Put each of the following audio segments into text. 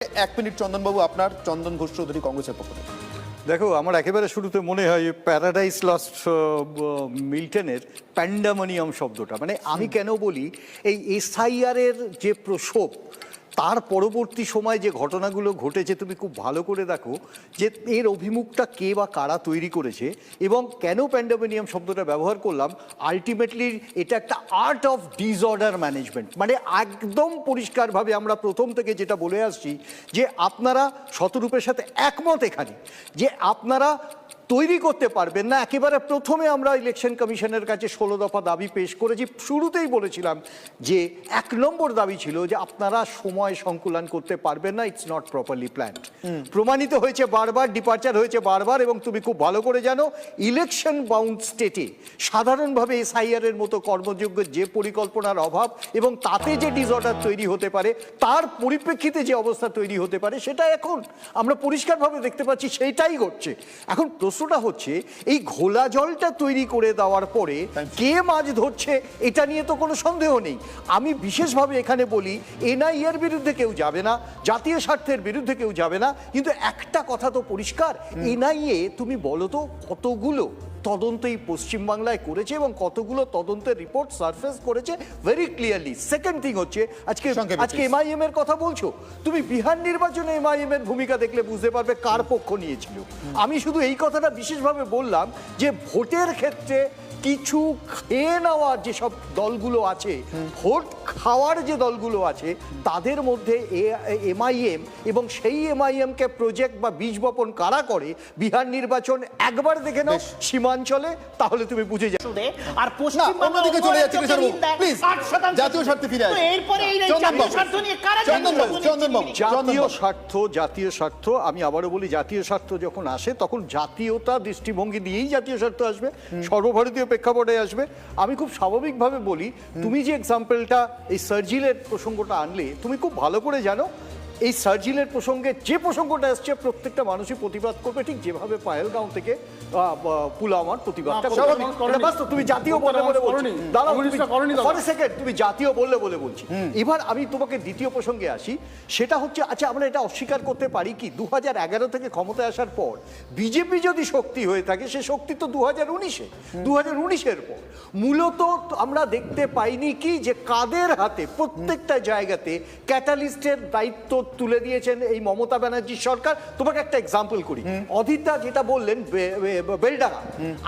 এক মিনিট চন্দনবাবু, আপনার চন্দন ঘোষ চৌধুরী কংগ্রেসের পক্ষ থেকে। দেখো, আমার একেবারে শুরুতে মনে হয় প্যারাডাইস লস্ট মিল্টনের প্যান্ডামোনিয়াম শব্দটা, মানে আমি কেন বলি এই এসআইআর এর যে প্রসব, তার পরবর্তী সময় যে ঘটনাগুলো ঘটেছে তুমি খুব ভালো করে দেখো যে এর অভিমুখটা কে বা কারা তৈরি করেছে এবং কেন প্যান্ডামোনিয়াম শব্দটা ব্যবহার করলাম। আলটিমেটলি এটা একটা আর্ট অফ ডিসঅর্ডার ম্যানেজমেন্ট, মানে একদম পরিষ্কারভাবে আমরা প্রথম থেকে যেটা বলে আসছি যে আপনারা শতরূপের সাথে একমত এখানে যে আপনারা তৈরি করতে পারবেন না। একেবারে প্রথমে আমরা ইলেকশন কমিশনের কাছে 16 দফা দাবি পেশ করেছি, শুরুতেই বলেছিলাম যে 1 নম্বর দাবি ছিল যে আপনারা সময় সংকুলন করতে পারবেন না, ইটস নট প্রপারলি প্ল্যান্ড। প্রমাণিত হয়েছে বারবার, ডিপার্চার হয়েছে বারবার, এবং তুমি খুব ভালো করে জানো ইলেকশন বাউন্ড স্টেটে সাধারণভাবে এসআইআর এর মতো কর্মযোগ্য যে পরিকল্পনার অভাব এবং তাতে যে ডিসঅর্ডার তৈরি হতে পারে, তার পরিপ্রেক্ষিতে যে অবস্থা তৈরি হতে পারে, সেটা এখন আমরা পরিষ্কারভাবে দেখতে পাচ্ছি সেইটাই ঘটছে। এখন প্রশ্নটা হচ্ছে এই ঘোলা জলটা তৈরি করে দেওয়ার পরে কে মাছ ধরছে এটা নিয়ে তো কোনো সন্দেহ নেই। আমি বিশেষভাবে এখানে বলি এনআইএর বিরুদ্ধে কেউ যাবে না, জাতীয় স্বার্থের বিরুদ্ধে কেউ যাবে না, কিন্তু একটা কথা তো পরিষ্কার, এনআইএ তুমি বলো তো কতগুলো তদন্ত এই পশ্চিমবাংলায় করেছে এবং কতগুলো তদন্তের রিপোর্ট সারফেস করেছে ভেরি ক্লিয়ারলি। সেকেন্ড থিং হচ্ছে আজকে এমআইএম এর কথা বলছো, তুমি বিহার নির্বাচনে এমআইএম এর ভূমিকা দেখলে বুঝতে পারবে কার পক্ষ নিয়েছিল। আমি শুধু এই কথাটা বিশেষভাবে বললাম যে ভোটের ক্ষেত্রে কিছু খেয়ে নেওয়ার যেসব দলগুলো আছে, ভোট খাওয়ার যে দলগুলো আছে, তাদের মধ্যে এমআইএম এবং সেই এমআইএমকে প্রজেক্ট বা বীজ বপন কারা করে বিহার নির্বাচন একবার দেখে নাও সীমাঞ্চলে, তাহলে তুমি বুঝে যাবে। আর পশ্চিমবঙ্গের দিকে চলে যাচ্ছে প্লিজ জাতীয় স্বার্থে ফিরে আসুন। এরপরে এই জাতীয় স্বার্থ নিয়ে কারা জাতীয় স্বার্থ আমি আবারও বলি, জাতীয় স্বার্থ যখন আসে তখন জাতীয়তা দৃষ্টিভঙ্গি দিয়েই জাতীয় স্বার্থ আসবে, সর্বভারতীয় প্রেক্ষাপটে আসবে। আমি খুব স্বাভাবিকভাবে বলি, তুমি যে এক্সাম্পলটা এই সার্জিলের প্রসঙ্গটা আনলে, তুমি খুব ভালো করে জানো এই সার্জিলের প্রসঙ্গে যে প্রসঙ্গটা আসছে প্রত্যেকটা মানুষই প্রতিবাদ করবে, ঠিক যেভাবে পাহেলগাঁও থেকে পুলওয়ামার প্রতিবাদটা করবে। তুমি জাতীয় বলে বলে বলছি, তুমি জাতীয় বললে বলে বলছি। এবার আমি তোমাকে দ্বিতীয় প্রসঙ্গে আসি, সেটা হচ্ছে আচ্ছা আমরা এটা অস্বীকার করতে পারি কি 2011 থেকে ক্ষমতায় আসার পর বিজেপি যদি শক্তি হয়ে থাকে, সে শক্তি তো 2019-এর পর মূলত আমরা দেখতে পাইনি কি যে কাদের হাতে প্রত্যেকটা জায়গাতে ক্যাটালিস্টের দায়িত্ব তুলে দিয়েছেন এই মমতা ব্যানার্জি সরকার। তোমাকে একটা এক্সাম্পল করি, অদিতা যেটা বললেন বেলডাঙ্গা,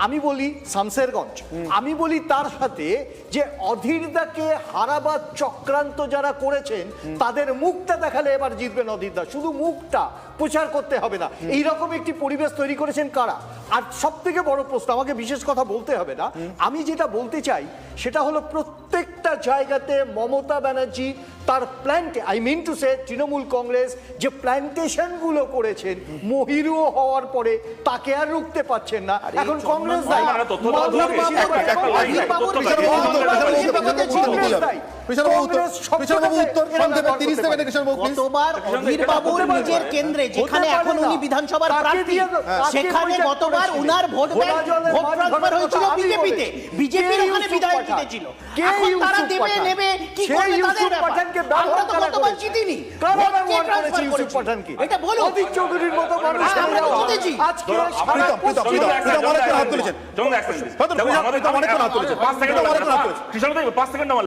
আমি বলি শামসেরগঞ্জ, আমি বলি তার সাথে যে অধীরদাকে হারাবার চক্রান্ত যারা করেছেন তাদের মুখটা দেখালে এবার জিতবেন অধীরদা, শুধু মুখটা প্রচার করতে হবে না, এইরকম একটি পরিবেশ তৈরি করেছেন কারা? আর সব থেকে বড় প্রশ্ন, আমাকে বিশেষ কথা বলতে হবে না, আমি যেটা বলতে চাই সেটা হলো প্রত্যেকটা জায়গাতে মমতা ব্যানার্জি তার প্ল্যান্টে, I mean to say Trinamool Congress যে প্ল্যান্টেশন গুলো করেছেন মহিরুও হওয়ার পরে তাকে আর রুখতে পারছেন না। এখন কংগ্রেস নিজের কেন্দ্রে যেখানে এখন উনি বিধানসভার প্রার্থী, সেখানে গতবার উনার ভোট ট্রান্সফার হয়েছিল বিজেপিতে, বিজেপির ওখানে বিধায়ক জিতেছিল। এখন তারা দেবে নেবে কি করবে তাদের ব্যাপার। আমরা তো গতবার জিতিনি, এটা বলো অধীর চৌধুরীর মতো মানুষ আমরা জিতেছি। আজকে সারা হাত তুলেছেন।